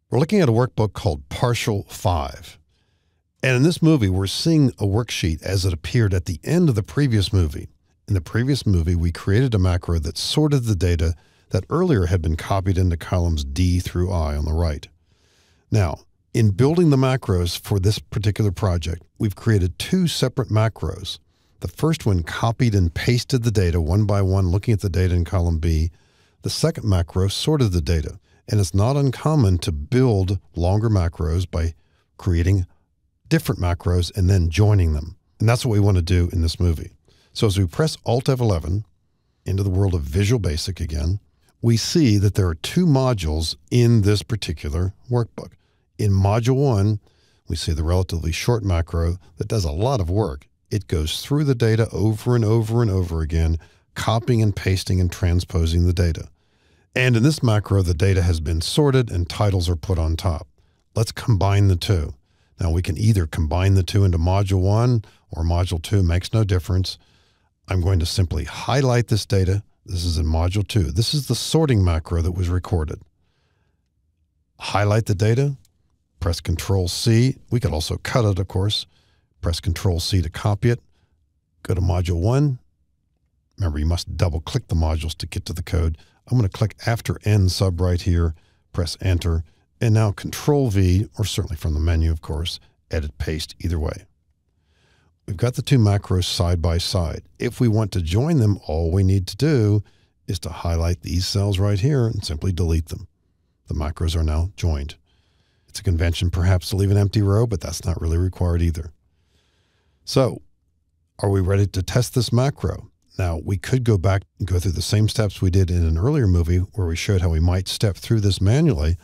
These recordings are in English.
We're looking at a workbook called Partial 5. And in this movie, we're seeing a worksheet as it appeared at the end of the previous movie. In the previous movie, we created a macro that sorted the data that earlier had been copied into columns D through I on the right. Now, in building the macros for this particular project, we've created two separate macros. The first one copied and pasted the data one by one, looking at the data in column B. The second macro sorted the data. And it's not uncommon to build longer macros by creating different macros and then joining them. And that's what we want to do in this movie. So as we press Alt F11 into the world of Visual Basic again, we see that there are two modules in this particular workbook. In Module 1, we see the relatively short macro that does a lot of work. It goes through the data over and over and over again, copying and pasting and transposing the data. And in this macro, the data has been sorted and titles are put on top. Let's combine the two. Now we can either combine the two into Module 1 or Module 2, makes no difference. I'm going to simply highlight this data. This is in Module 2. This is the sorting macro that was recorded. Highlight the data, press Control C. We could also cut it, of course. Press Control C to copy it. Go to Module 1. Remember, you must double click the modules to get to the code. I'm going to click after N sub right here, press Enter, and now Control V, or certainly from the menu, of course, edit paste either way. We've got the two macros side by side. If we want to join them, all we need to do is to highlight these cells right here and simply delete them. The macros are now joined. It's a convention perhaps to leave an empty row, but that's not really required either. So, are we ready to test this macro? Now, we could go back and go through the same steps we did in an earlier movie where we showed how we might step through this manually,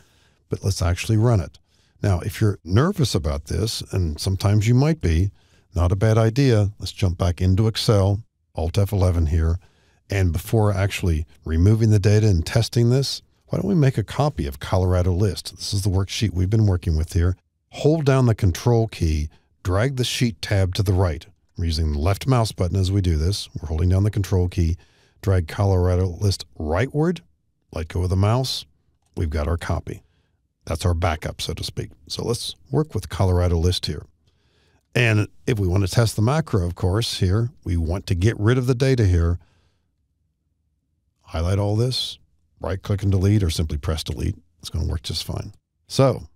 but let's actually run it. Now, if you're nervous about this, and sometimes you might be, not a bad idea. Let's jump back into Excel, Alt F11 here, and before actually removing the data and testing this, why don't we make a copy of Colorado List? This is the worksheet we've been working with here. Hold down the Control key, drag the Sheet tab to the right. We're using the left mouse button as we do this. We're holding down the Control key, drag Colorado List rightward, let go of the mouse. We've got our copy. That's our backup, so to speak. So let's work with Colorado List here. And if we want to test the macro, of course, here, we want to get rid of the data here. Highlight all this, right-click and delete, or simply press delete. It's going to work just fine. So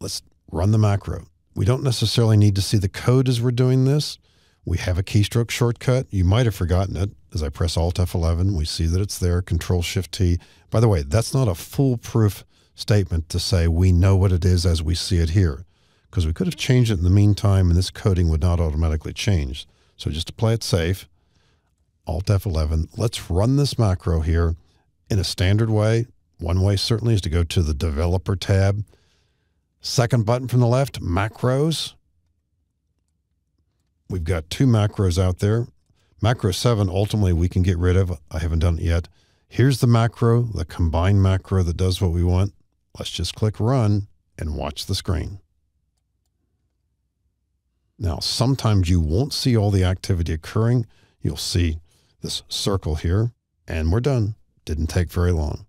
let's run the macro. We don't necessarily need to see the code as we're doing this. We have a keystroke shortcut. You might have forgotten it. As I press Alt F11, we see that it's there, Control-Shift-T. By the way, that's not a foolproof statement to say we know what it is as we see it here, because we could have changed it in the meantime and this coding would not automatically change. So just to play it safe, Alt F11, let's run this macro here in a standard way. One way certainly is to go to the Developer tab. Second button from the left, Macros. We've got two macros out there. Macro 7, ultimately, we can get rid of. I haven't done it yet. Here's the macro, the combined macro that does what we want. Let's just click Run and watch the screen. Now, sometimes you won't see all the activity occurring. You'll see this circle here, and we're done. Didn't take very long.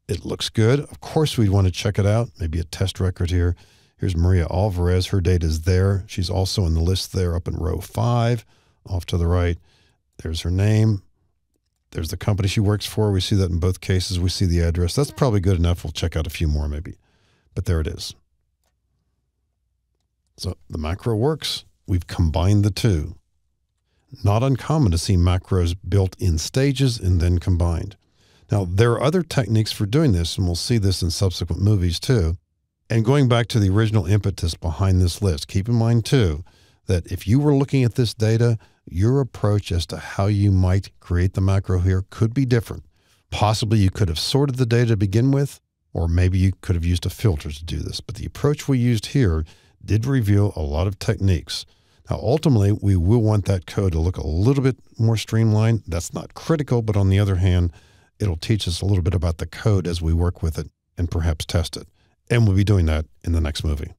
It looks good. Of course, we'd want to check it out. Maybe a test record here. Here's Maria Alvarez. Her data is there. She's also in the list there up in row 5, off to the right. There's her name. There's the company she works for. We see that in both cases. We see the address. That's probably good enough. We'll check out a few more maybe. But there it is. So the macro works. We've combined the two. Not uncommon to see macros built in stages and then combined. Now, there are other techniques for doing this, and we'll see this in subsequent movies too. And going back to the original impetus behind this list, keep in mind too, that if you were looking at this data, your approach as to how you might create the macro here could be different. Possibly you could have sorted the data to begin with, or maybe you could have used a filter to do this. But the approach we used here did reveal a lot of techniques. Now, ultimately, we will want that code to look a little bit more streamlined. That's not critical, but on the other hand, it'll teach us a little bit about the code as we work with it and perhaps test it. And we'll be doing that in the next movie.